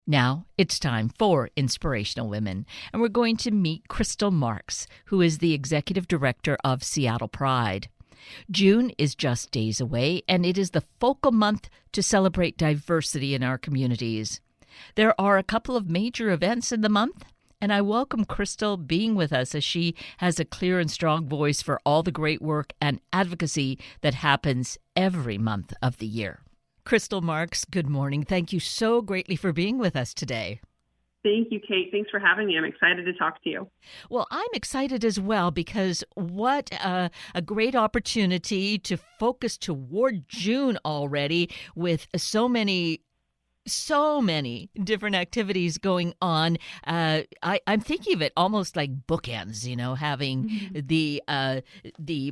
Now it's time for Inspirational Women, and we're going to meet Krystal Marx, who is the Executive Director of Seattle Pride. June is just days away, and it is the focal month to celebrate diversity in our communities. There are a couple of major events in the month, and I welcome Krystal being with us as she has a clear and strong voice for all the great work and advocacy that happens every month of the year. Krystal Marx, good morning. Thank you so greatly for being with us today. Thank you, Kate. Thanks for having me. I'm excited to talk to you. Well, I'm excited as well because what a great opportunity to focus toward June already with so many different activities going on. I'm thinking of it almost like bookends, having the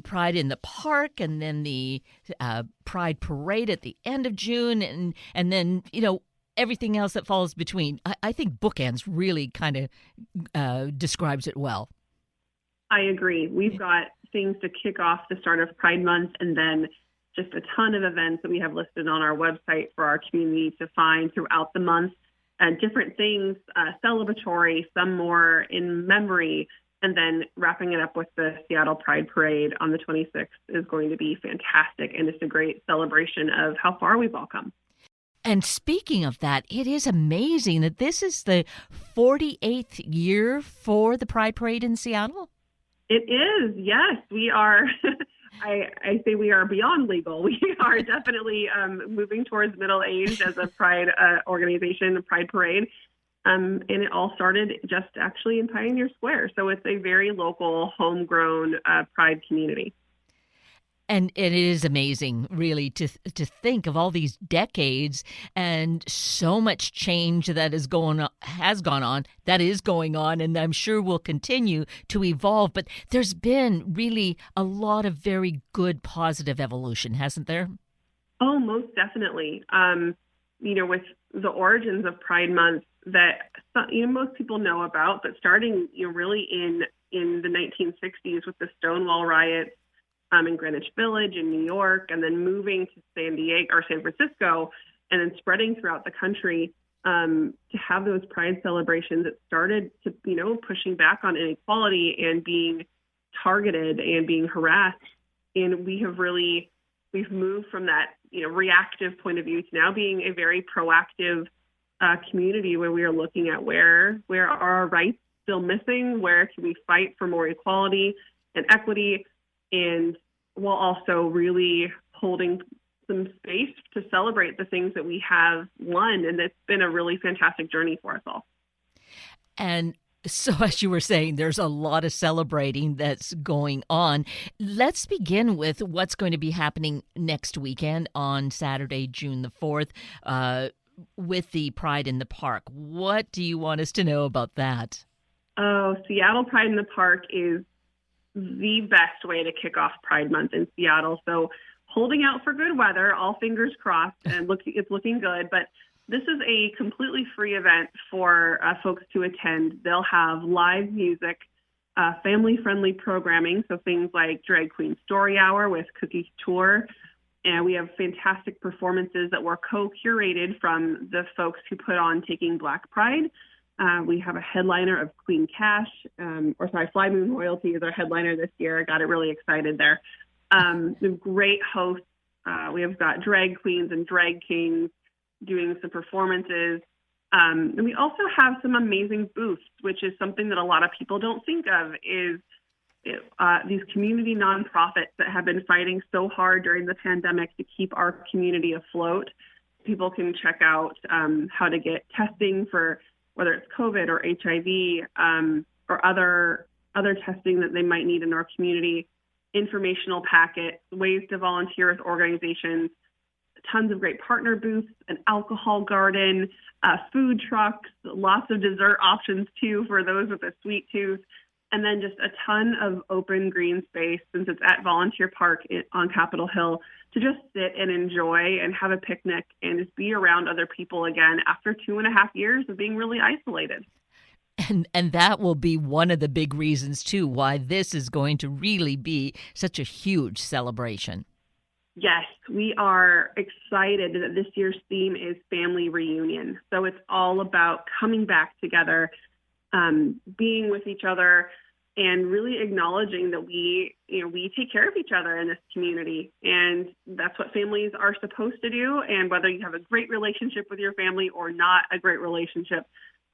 Pride in the Park and then the Pride Parade at the end of June and then, everything else that falls between. I think bookends really kind of describes it well. I agree. We've got things to kick off the start of Pride Month and then just a ton of events that we have listed on our website for our community to find throughout the month. Different things, celebratory, some more in memory, and then wrapping it up with the Seattle Pride Parade on the 26th is going to be fantastic, and it's a great celebration of how far we've all come. And speaking of that, it is amazing that this is the 48th year for the Pride Parade in Seattle. It is, yes. We are, I say we are beyond legal. We are definitely moving towards middle age as a Pride organization, a Pride Parade. And it all started just actually in Pioneer Square. So it's a very local, homegrown Pride community. And it is amazing, really, to think of all these decades and so much change that is going on, and I'm sure will continue to evolve. But there's been really a lot of very good, positive evolution, hasn't there? Oh, most definitely. With the origins of Pride Month that most people know about, but starting really in the 1960s with the Stonewall riots. In Greenwich Village in New York, and then moving to San Francisco, and then spreading throughout the country to have those Pride celebrations. It started to, pushing back on inequality and being targeted and being harassed. And we've moved from that, reactive point of view to now being a very proactive community where we are looking at where are our rights still missing, where can we fight for more equality and equity, and while also really holding some space to celebrate the things that we have won. And it's been a really fantastic journey for us all. And so, as you were saying, there's a lot of celebrating that's going on. Let's begin with what's going to be happening next weekend on Saturday, June the 4th, with the Pride in the Park. What do you want us to know about that? Oh, Seattle Pride in the Park is the best way to kick off Pride Month in Seattle. So holding out for good weather, all fingers crossed, and it's looking good. But this is a completely free event for folks to attend. They'll have live music, family-friendly programming, so things like Drag Queen Story Hour with Cookie Tour. And we have fantastic performances that were co-curated from the folks who put on Taking Black Pride. We have a headliner of Queen Cash, Fly Moon Royalty is our headliner this year. I got it really excited there. Great hosts. We have got drag queens and drag kings doing some performances. And we also have some amazing booths, which is something that a lot of people don't think of, is these community nonprofits that have been fighting so hard during the pandemic to keep our community afloat. People can check out how to get testing for whether it's COVID or HIV or other testing that they might need in our community, informational packets, ways to volunteer with organizations, tons of great partner booths, an alcohol garden, food trucks, lots of dessert options too for those with a sweet tooth, and then just a ton of open green space since it's at Volunteer Park on Capitol Hill to just sit and enjoy and have a picnic and just be around other people again after 2.5 years of being really isolated. And that will be one of the big reasons, too, why this is going to really be such a huge celebration. Yes, we are excited that this year's theme is family reunion. So it's all about coming back together, being with each other, and really acknowledging that we take care of each other in this community. And that's what families are supposed to do. And whether you have a great relationship with your family or not a great relationship,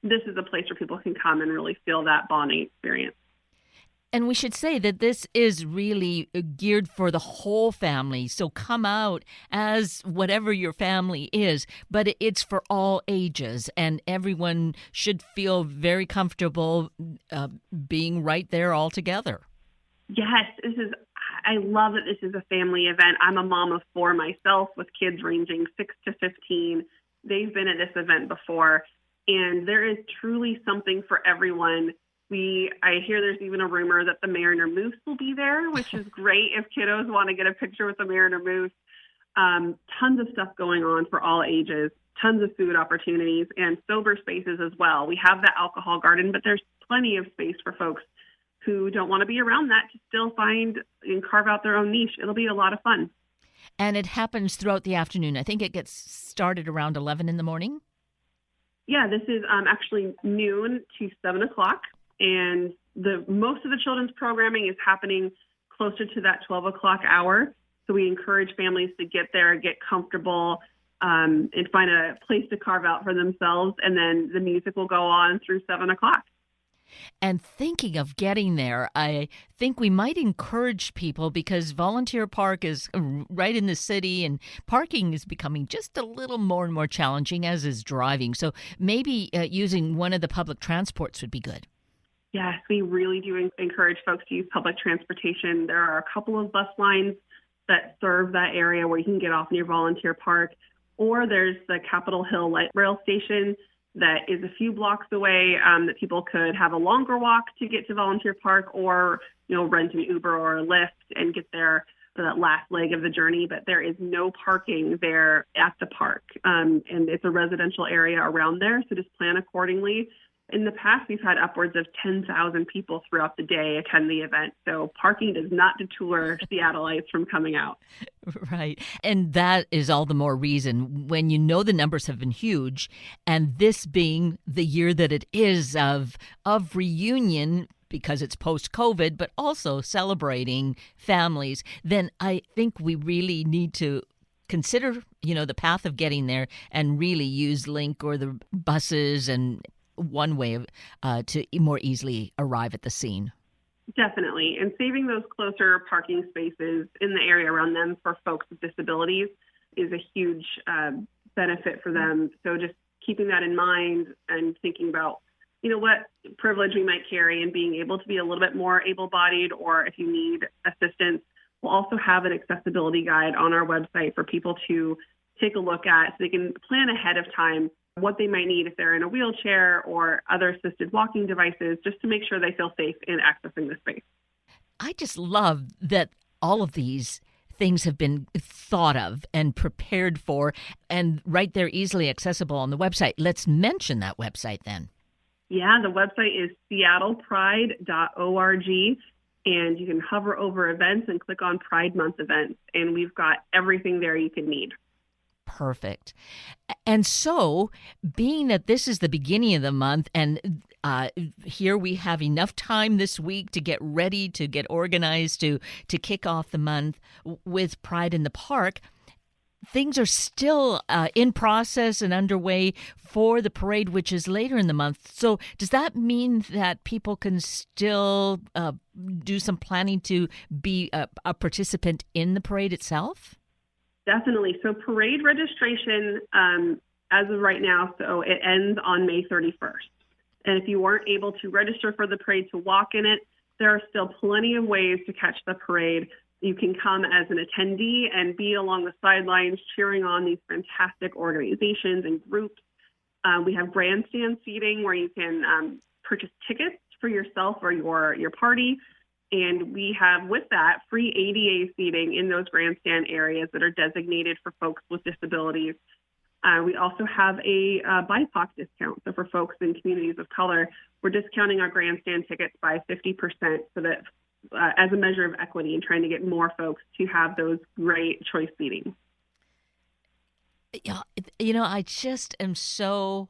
this is a place where people can come and really feel that bonding experience. And we should say that this is really geared for the whole family. So come out as whatever your family is, but it's for all ages, and everyone should feel very comfortable being right there all together. Yes, I love that this is a family event. I'm a mom of 4 myself with kids ranging 6 to 15. They've been at this event before, and there is truly something for everyone. I hear there's even a rumor that the Mariner Moose will be there, which is great if kiddos want to get a picture with the Mariner Moose. Tons of stuff going on for all ages, tons of food opportunities, and sober spaces as well. We have the alcohol garden, but there's plenty of space for folks who don't want to be around that to still find and carve out their own niche. It'll be a lot of fun. And it happens throughout the afternoon. I think it gets started around 11 in the morning. Yeah, this is actually noon to 7 o'clock. And most of the children's programming is happening closer to that 12 o'clock hour. So we encourage families to get there, get comfortable, and find a place to carve out for themselves. And then the music will go on through 7 o'clock. And thinking of getting there, I think we might encourage people, because Volunteer Park is right in the city and parking is becoming just a little more and more challenging, as is driving. So maybe using one of the public transports would be good. Yes, we really do encourage folks to use public transportation. There are a couple of bus lines that serve that area where you can get off near Volunteer Park, or there's the Capitol Hill Light Rail Station that is a few blocks away, that people could have a longer walk to get to Volunteer Park, or rent an Uber or a Lyft and get there for that last leg of the journey. But there is no parking there at the park, and it's a residential area around there, so just plan accordingly. In the past, we've had upwards of 10,000 people throughout the day attend the event. So parking does not deter Seattleites from coming out. Right. And that is all the more reason when you know the numbers have been huge, and this being the year that it is of reunion, because it's post-COVID, but also celebrating families, then I think we really need to consider, the path of getting there and really use Link or the buses and one way to more easily arrive at the scene. Definitely. And saving those closer parking spaces in the area around them for folks with disabilities is a huge benefit for them. So just keeping that in mind and thinking about, what privilege we might carry and being able to be a little bit more able-bodied, or if you need assistance, we'll also have an accessibility guide on our website for people to take a look at so they can plan ahead of time what they might need if they're in a wheelchair or other assisted walking devices, just to make sure they feel safe in accessing the space. I just love that all of these things have been thought of and prepared for, and right there, easily accessible on the website. Let's mention that website then. Yeah, the website is seattlepride.org, and you can hover over events and click on Pride Month events, and we've got everything there you could need. Perfect. And so, being that this is the beginning of the month, and here we have enough time this week to get ready, to get organized, to kick off the month with Pride in the Park, things are still in process and underway for the parade, which is later in the month. So does that mean that people can still do some planning to be a participant in the parade itself? Definitely. So parade registration, as of right now, so it ends on May 31st. And if you weren't able to register for the parade to walk in it, there are still plenty of ways to catch the parade. You can come as an attendee and be along the sidelines cheering on these fantastic organizations and groups. We have grandstand seating where you can purchase tickets for yourself or your party. And we have, with that, free ADA seating in those grandstand areas that are designated for folks with disabilities. We also have a BIPOC discount. So for folks in communities of color, we're discounting our grandstand tickets by 50% so that as a measure of equity and trying to get more folks to have those great choice seating. Yeah, I just am so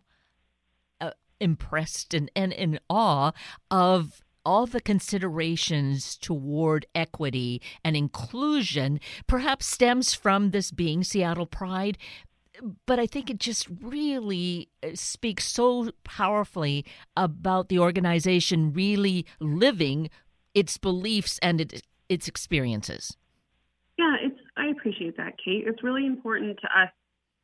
impressed and in awe of all the considerations toward equity and inclusion perhaps stems from this being Seattle Pride. But I think it just really speaks so powerfully about the organization really living its beliefs and its experiences. Yeah, I appreciate that, Kate. It's really important to us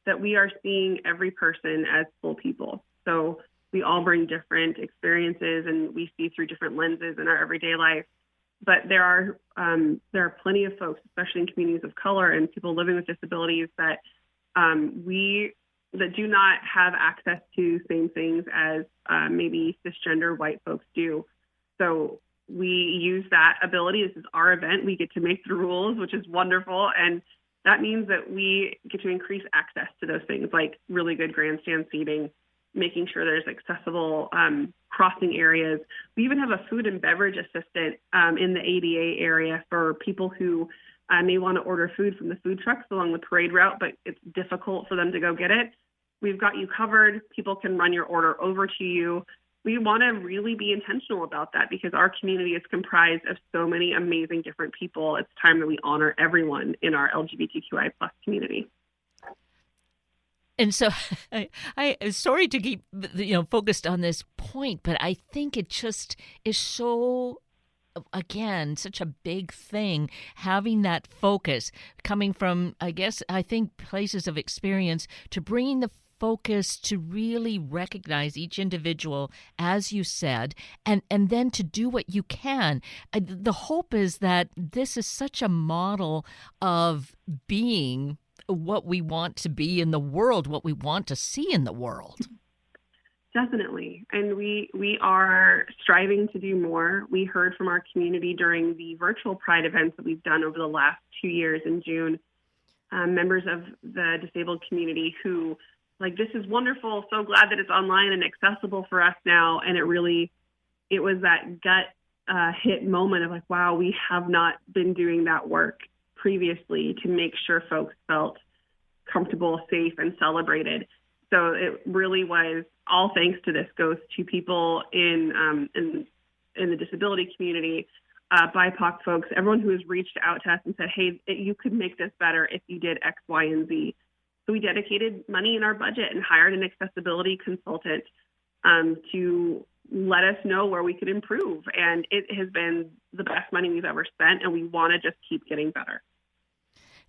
that we are seeing every person as full people. So we all bring different experiences and we see through different lenses in our everyday life. But there are plenty of folks, especially in communities of color and people living with disabilities, that that do not have access to same things as maybe cisgender white folks do. So we use that ability. This is our event. We get to make the rules, which is wonderful. And that means that we get to increase access to those things like really good grandstand seating, making sure there's accessible crossing areas. We even have a food and beverage assistant in the ADA area for people who may want to order food from the food trucks along the parade route, but it's difficult for them to go get it. We've got you covered. People can run your order over to you. We want to really be intentional about that because our community is comprised of so many amazing different people. It's time that we honor everyone in our LGBTQI+ community. And so I sorry to keep focused on this point, but I think it just is so, again, such a big thing, having that focus coming from, I think, places of experience to bringing the focus to really recognize each individual, as you said, and then to do what you can. The hope is that this is such a model of being what we want to be in the world, what we want to see in the world. Definitely. And we are striving to do more. We heard from our community during the virtual Pride events that we've done over the last 2 years in June, members of the disabled community who, this is wonderful, so glad that it's online and accessible for us now. And it was that gut hit moment of wow, we have not been doing that work previously to make sure folks felt comfortable, safe, and celebrated. So it really was all thanks to this goes to people in the disability community, BIPOC folks, everyone who has reached out to us and said, hey, you could make this better if you did X, Y, and Z. So we dedicated money in our budget and hired an accessibility consultant to let us know where we could improve. And it has been the best money we've ever spent, and we want to just keep getting better.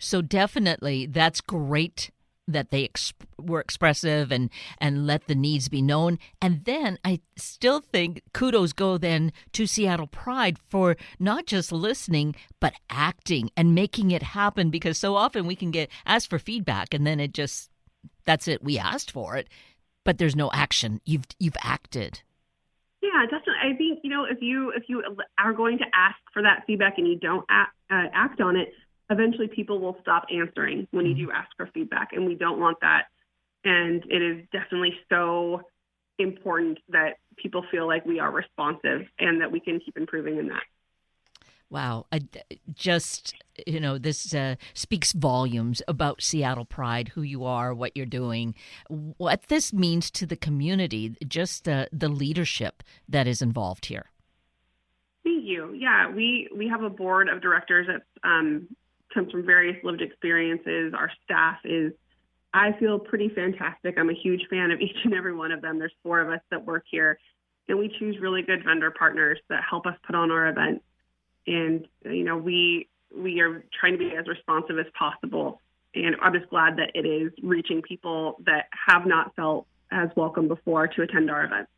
So definitely, that's great that they were expressive and let the needs be known. And then I still think kudos go then to Seattle Pride for not just listening, but acting and making it happen, because so often we can get asked for feedback and then that's it. We asked for it, but there's no action. You've acted. Yeah, definitely. I think, if you are going to ask for that feedback and you don't act on it, eventually people will stop answering when you do ask for feedback, and we don't want that. And it is definitely so important that people feel like we are responsive and that we can keep improving in that. Wow. This speaks volumes about Seattle Pride, who you are, what you're doing, what this means to the community, just the leadership that is involved here. Thank you. Yeah, we have a board of directors that comes from various lived experiences. Our staff I feel pretty fantastic. I'm a huge fan of each and every one of them. There's 4 of us that work here, and we choose really good vendor partners that help us put on our events. And, we are trying to be as responsive as possible. And I'm just glad that it is reaching people that have not felt as welcome before to attend our events.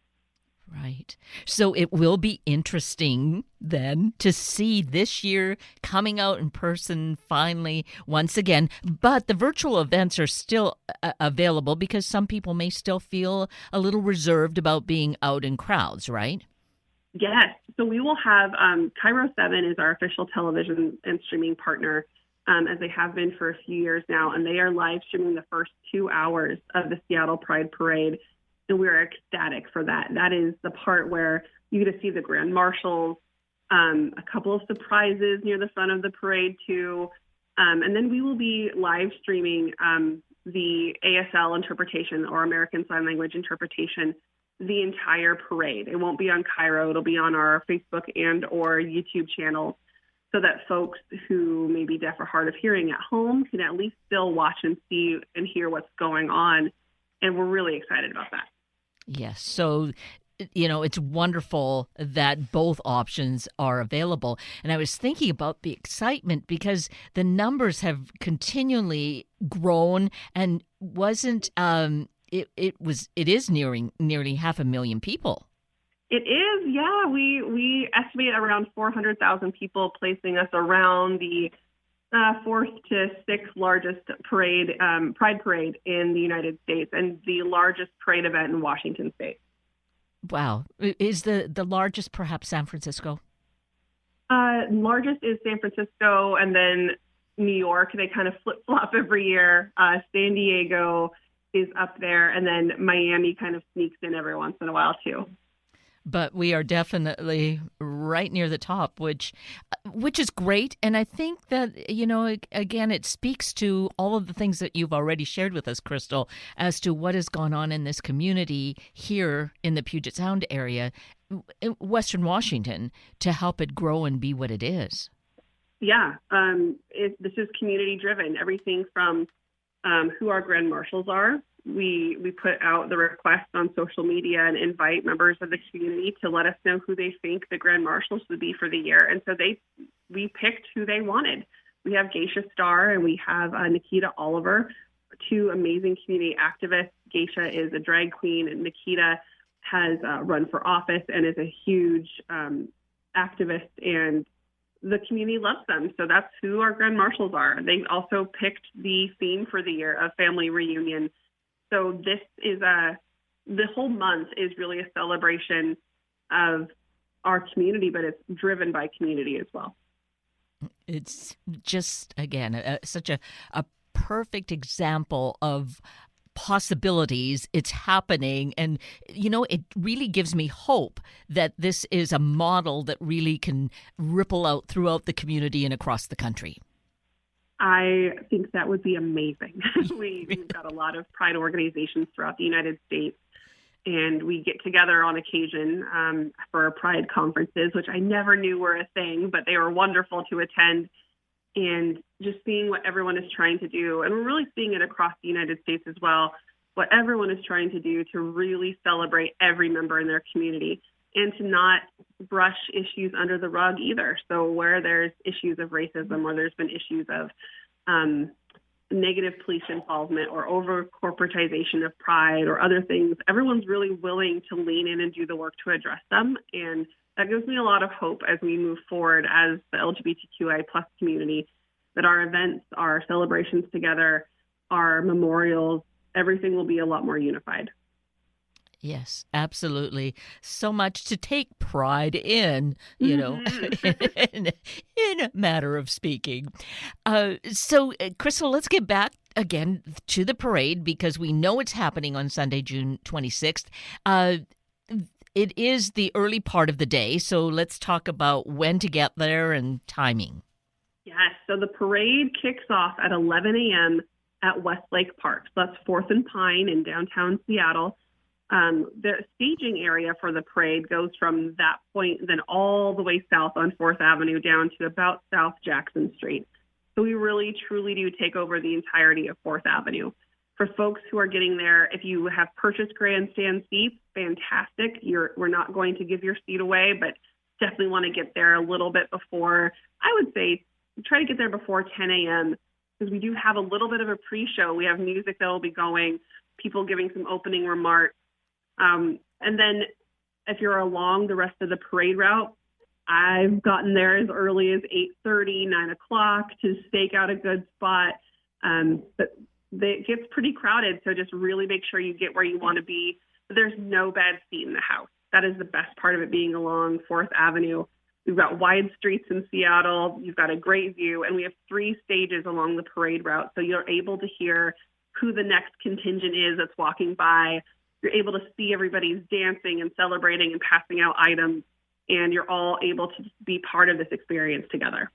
Right. So it will be interesting then to see this year coming out in person finally once again. But the virtual events are still available because some people may still feel a little reserved about being out in crowds, right? Yes. So we will have Cairo 7 is our official television and streaming partner, as they have been for a few years now. And they are live streaming the first 2 hours of the Seattle Pride Parade. And we're ecstatic for that. That is the part where you get to see the grand marshals, a couple of surprises near the front of the parade too. And then we will be live streaming the ASL interpretation, or American Sign Language interpretation, the entire parade. It won't be on Cairo. It'll be on our Facebook and or YouTube channels, so that folks who may be deaf or hard of hearing at home can at least still watch and see and hear what's going on. And we're really excited about that. Yes. So, it's wonderful that both options are available. And I was thinking about the excitement because the numbers have continually grown, and it is nearing nearly 500,000 people. It is, yeah. We estimate around 400,000 people, placing us around the fourth to sixth largest pride parade in the United States, and the largest parade event in Washington State. Wow. Is the largest perhaps San Francisco? Largest is San Francisco, and then New York. They kind of flip-flop every year. San Diego is up there, and then Miami kind of sneaks in every once in a while too. But we are definitely right near the top, which is great. And I think that, again, it speaks to all of the things that you've already shared with us, Krystal, as to what has gone on in this community here in the Puget Sound area, Western Washington, to help it grow and be what it is. Yeah, this is community driven. Everything from who our grand marshals are. We put out the request on social media and invite members of the community to let us know who they think the grand marshals would be for the year. And so we picked who they wanted. We have Geisha Starr and we have Nikita Oliver, two amazing community activists. Geisha is a drag queen, and Nikita has run for office and is a huge activist, and the community loves them. So that's who our grand marshals are. They also picked the theme for the year of family reunion. So this is the whole month is really a celebration of our community, but it's driven by community as well. It's just, again, such a perfect example of possibilities. It's happening. And, it really gives me hope that this is a model that really can ripple out throughout the community and across the country. I think that would be amazing. We've got a lot of pride organizations throughout the United States, and we get together on occasion for our pride conferences, which I never knew were a thing, but they were wonderful to attend, and just seeing what everyone is trying to do. And we're really seeing it across the United States as well, what everyone is trying to do to really celebrate every member in their community and to not brush issues under the rug either. So where there's issues of racism, or there's been issues of negative police involvement or over corporatization of pride or other things, everyone's really willing to lean in and do the work to address them. And that gives me a lot of hope as we move forward as the LGBTQI plus community, that our events, our celebrations together, our memorials, everything will be a lot more unified. Yes, absolutely. So much to take pride in, in a matter of speaking. So, Krystal, let's get back again to the parade, because we know it's happening on Sunday, June 26th. It is the early part of the day, so let's talk about when to get there and timing. Yes, so the parade kicks off at 11 a.m. at Westlake Park. So that's 4th and Pine in downtown Seattle. The staging area for the parade goes from that point then all the way south on 4th Avenue down to about South Jackson Street. So we really, truly do take over the entirety of 4th Avenue. For folks who are getting there, if you have purchased grandstand seats, fantastic. We're not going to give your seat away, but definitely want to get there a little bit before. I would say try to get there before 10 a.m. because we do have a little bit of a pre-show. We have music that will be going, people giving some opening remarks. And then if you're along the rest of the parade route, I've gotten there as early as 8:30, 9 o'clock to stake out a good spot. But it gets pretty crowded, so just really make sure you get where you want to be. But there's no bad seat in the house. That is the best part of it, being along 4th Avenue. We've got wide streets in Seattle. You've got a great view, and we have 3 stages along the parade route, so you're able to hear who the next contingent is that's walking by. You're able to see everybody's dancing and celebrating and passing out items. and you're all able to be part of this experience together.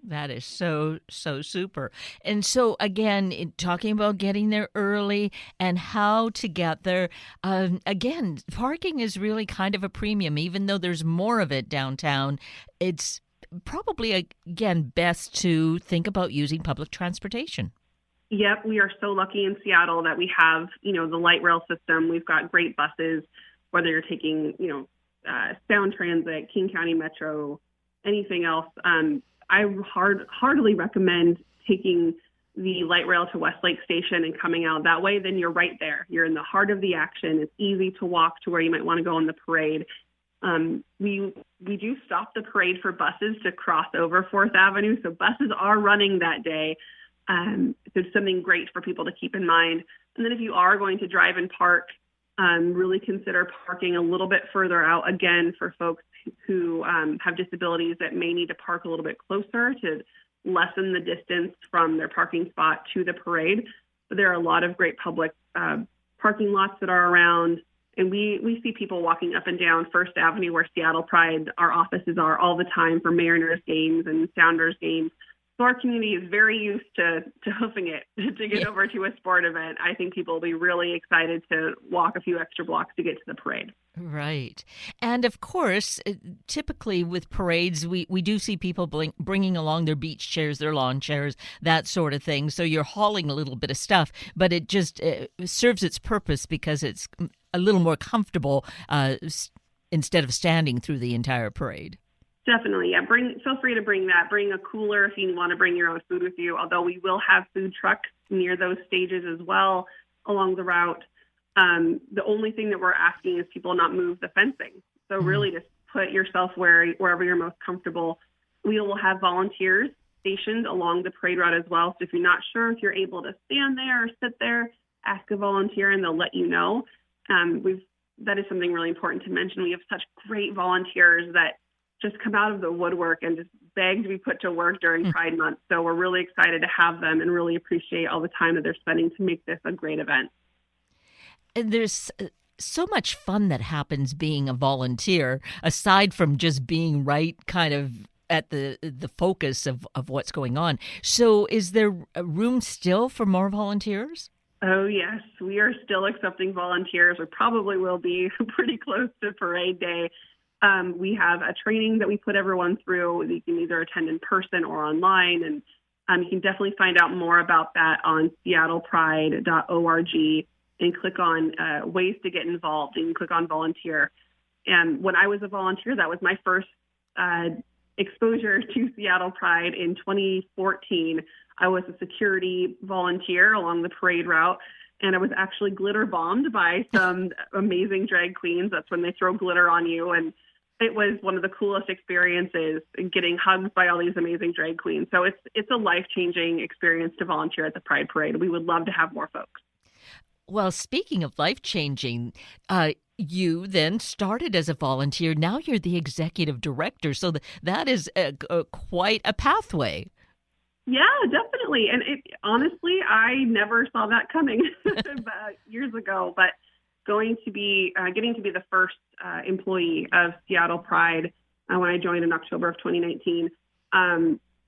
That is so super. And so, again, talking about getting there early and how to get there, again, parking is really kind of a premium, even though there's more of it downtown. It's probably, again, best to think about using public transportation. Yep, we are so lucky in Seattle that we have, the light rail system. We've got great buses, whether you're taking, Sound Transit, King County Metro, anything else. I heartily recommend taking the light rail to Westlake Station and coming out that way. Then you're right there. You're in the heart of the action. It's easy to walk to where you might want to go on the parade. We do stop the parade for buses to cross over 4th Avenue, so buses are running that day. So it's something great for people to keep in mind. And then if you are going to drive and park, really consider parking a little bit further out, again, for folks who have disabilities that may need to park a little bit closer to lessen the distance from their parking spot to the parade. But there are a lot of great public parking lots that are around. And we see people walking up and down First Avenue where Seattle Pride, our offices are all the time for Mariners games and Sounders games. So our community is very used to hoofing it to get over to a sport event. I think people will be really excited to walk a few extra blocks to get to the parade. Right. And of course, typically with parades, we do see people bringing along their beach chairs, their lawn chairs, that sort of thing. So you're hauling a little bit of stuff, but it just serves its purpose because it's a little more comfortable instead of standing through the entire parade. Definitely. Yeah. Feel free to bring that. Bring a cooler if you want to bring your own food with you, although we will have food trucks near those stages as well along the route. The only thing that we're asking is people not move the fencing. So really just put yourself wherever you're most comfortable. We will have volunteers stationed along the parade route as well. So if you're not sure if you're able to stand there or sit there, ask a volunteer and they'll let you know. That is something really important to mention. We have such great volunteers that just come out of the woodwork and just beg to be put to work during Pride Month. So we're really excited to have them and really appreciate all the time that they're spending to make this a great event. And there's so much fun that happens being a volunteer, aside from just being right kind of at the focus of what's going on. So is there room still for more volunteers? Oh, yes. We are still accepting volunteers. We probably will be pretty close to parade day. We have a training that we put everyone through. You can either attend in person or online, and you can definitely find out more about that on seattlepride.org and click on ways to get involved. You can click on volunteer. And when I was a volunteer, that was my first exposure to Seattle Pride in 2014. I was a security volunteer along the parade route, and I was actually glitter bombed by some amazing drag queens. That's when they throw glitter on you, and it was one of the coolest experiences, getting hugged by all these amazing drag queens. So it's a life-changing experience to volunteer at the Pride Parade. We would love to have more folks. Well, speaking of life-changing, you then started as a volunteer. Now you're the executive director. So that is quite a pathway. Yeah, definitely. And honestly, I never saw that coming years ago. But getting to be the first employee of Seattle Pride when I joined in October of 2019,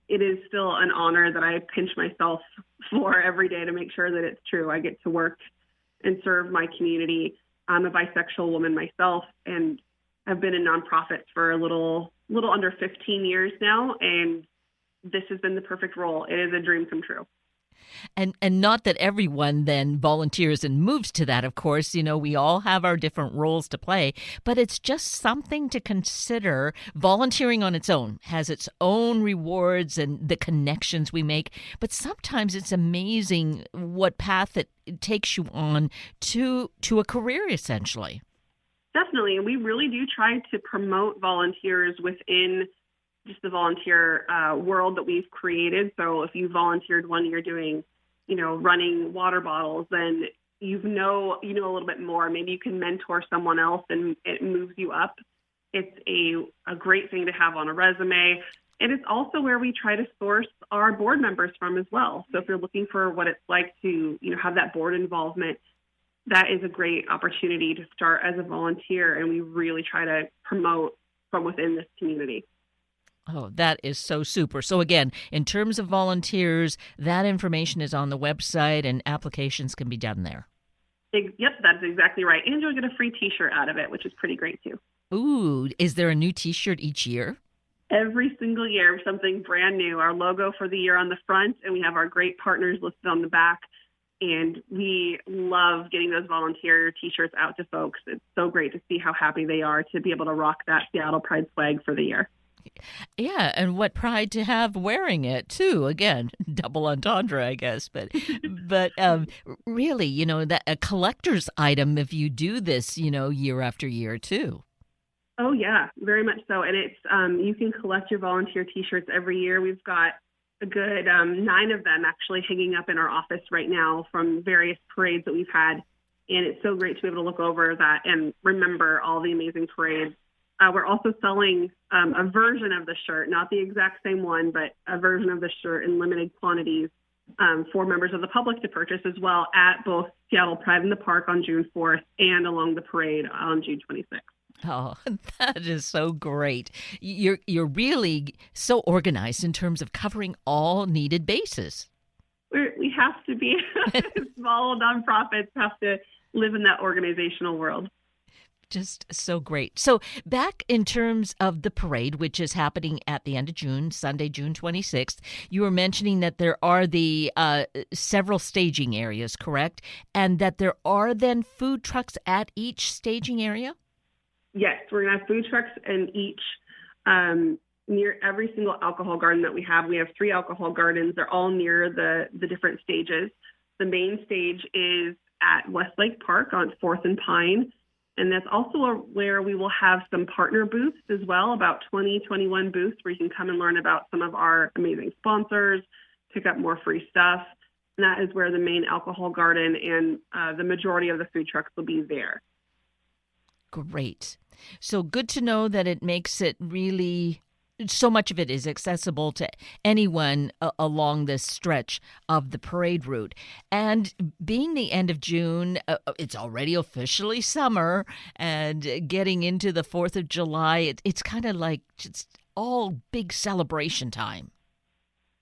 it is still an honor that I pinch myself for every day to make sure that it's true. I get to work and serve my community. I'm a bisexual woman myself, and I've been in nonprofits for a little under 15 years now, and this has been the perfect role. It is a dream come true. And not that everyone then volunteers and moves to that, of course. You know, we all have our different roles to play, but it's just something to consider. Volunteering on its own has its own rewards and the connections we make, but sometimes it's amazing what path it takes you on to a career, essentially. Definitely. And we really do try to promote volunteers within just the volunteer world that we've created. So if you volunteered one year doing, running water bottles, then you know a little bit more. Maybe you can mentor someone else and it moves you up. It's a great thing to have on a resume. And it's also where we try to source our board members from as well. So if you're looking for what it's like to, have that board involvement, that is a great opportunity to start as a volunteer. And we really try to promote from within this community. Oh, that is so super. So again, in terms of volunteers, that information is on the website and applications can be done there. Yep, that's exactly right. And you'll get a free T-shirt out of it, which is pretty great too. Ooh, is there a new T-shirt each year? Every single year, something brand new. Our logo for the year on the front, and we have our great partners listed on the back. And we love getting those volunteer T-shirts out to folks. It's so great to see how happy they are to be able to rock that Seattle Pride flag for the year. Yeah, and what pride to have wearing it too. Again, double entendre, I guess. But really, that a collector's item if you do this, year after year too. Oh yeah, very much so. And it's you can collect your volunteer T-shirts every year. We've got a good 9 of them actually hanging up in our office right now from various parades that we've had. And it's so great to be able to look over that and remember all the amazing parades. We're also selling a version of the shirt, not the exact same one, but a version of the shirt in limited quantities for members of the public to purchase as well at both Seattle Pride in the Park on June 4th and along the parade on June 26th. Oh, that is so great. You're really so organized in terms of covering all needed bases. We have to be. Small nonprofits have to live in that organizational world. Just so great. So back in terms of the parade, which is happening at the end of June, Sunday, June 26th, you were mentioning that there are the several staging areas, correct? And that there are then food trucks at each staging area? Yes, we're going to have food trucks in each, near every single alcohol garden that we have. We have 3 alcohol gardens. They're all near the different stages. The main stage is at Westlake Park on 4th and Pine. And that's also where we will have some partner booths as well, about 21 booths where you can come and learn about some of our amazing sponsors, pick up more free stuff. And that is where the main alcohol garden and the majority of the food trucks will be there. Great. So good to know that it makes it really, so much of it is accessible to anyone along this stretch of the parade route. And being the end of June, it's already officially summer, and getting into the 4th of July, it's kind of like just all big celebration time.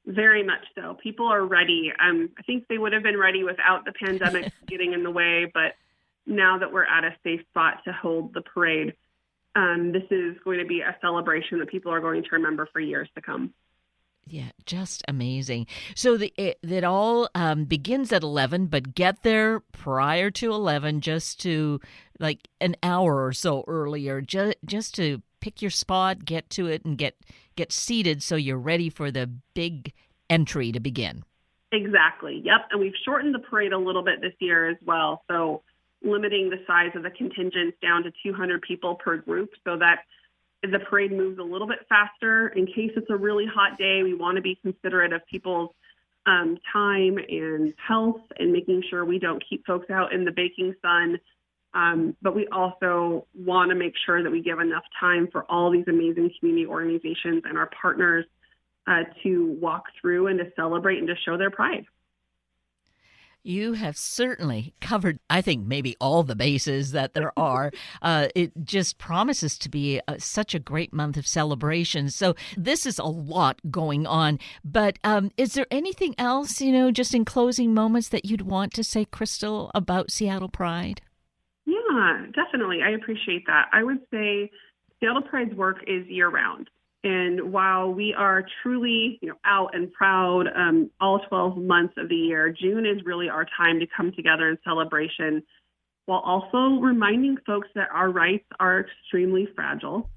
Very much so. People are ready. I think they would have been ready without the pandemic getting in the way, but now that we're at a safe spot to hold the parade, this is going to be a celebration that people are going to remember for years to come. Yeah, just amazing. So that all begins at 11, but get there prior to 11, just to like an hour or so earlier, just to pick your spot, get to it, and get seated so you're ready for the big entry to begin. Exactly. Yep. And we've shortened the parade a little bit this year as well. So limiting the size of the contingents down to 200 people per group so that the parade moves a little bit faster. In case it's a really hot day, we want to be considerate of people's time and health and making sure we don't keep folks out in the baking sun. But we also want to make sure that we give enough time for all these amazing community organizations and our partners to walk through and to celebrate and to show their pride. You have certainly covered, I think, maybe all the bases that there are. It just promises to be such a great month of celebrations. So this is a lot going on. But is there anything else, just in closing moments that you'd want to say, Krystal, about Seattle Pride? Yeah, definitely. I appreciate that. I would say Seattle Pride's work is year-round. And while we are truly, out and proud all 12 months of the year, June is really our time to come together in celebration, while also reminding folks that our rights are extremely fragile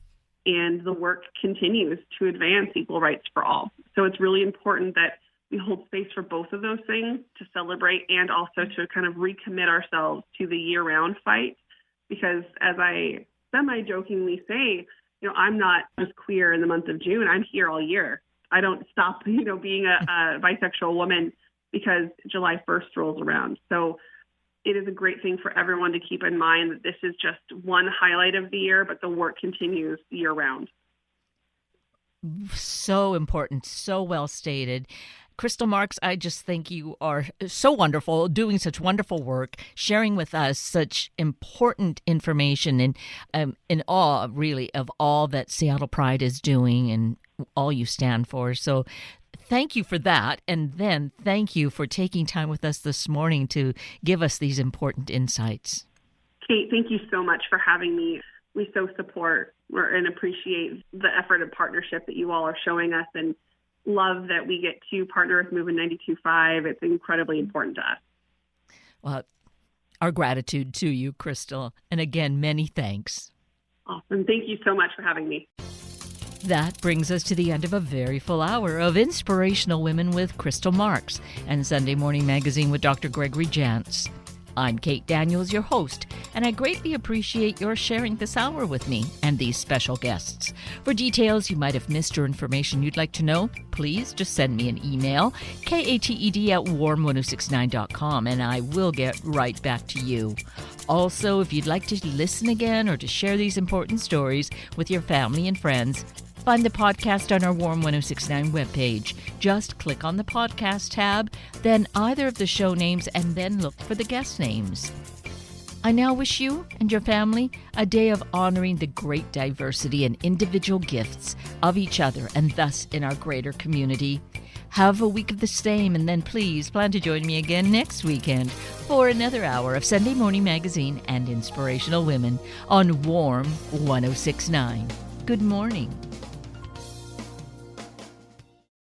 and the work continues to advance equal rights for all. So it's really important that we hold space for both of those things, to celebrate and also to kind of recommit ourselves to the year-round fight. Because as I semi-jokingly say, I'm not just queer in the month of June. I'm here all year. I don't stop, being a bisexual woman because July 1st rolls around. So it is a great thing for everyone to keep in mind that this is just one highlight of the year, but the work continues year round. So important, so well stated. Krystal Marx, I just think you are so wonderful, doing such wonderful work, sharing with us such important information, and in awe, really, of all that Seattle Pride is doing and all you stand for. So thank you for that. And then thank you for taking time with us this morning to give us these important insights. Kate, thank you so much for having me. We so support and appreciate the effort and partnership that you all are showing us, and love that we get to partner with Movement 92.5. It's incredibly important to us. Well, our gratitude to you, Krystal. And again, many thanks. Awesome. Thank you so much for having me. That brings us to the end of a very full hour of Inspirational Women with Krystal Marx and Sunday Morning Magazine with Dr. Gregory Jantz. I'm Kate Daniels, your host, and I greatly appreciate your sharing this hour with me and these special guests. For details you might have missed or information you'd like to know, please just send me an email, kated@warm1069.com, and I will get right back to you. Also, if you'd like to listen again or to share these important stories with your family and friends, find the podcast on our Warm 1069 webpage. Just click on the podcast tab, then either of the show names, and then look for the guest names. I now wish you and your family a day of honoring the great diversity and individual gifts of each other and thus in our greater community. Have a week of the same, and then please plan to join me again next weekend for another hour of Sunday Morning Magazine and Inspirational Women on Warm 1069. Good morning.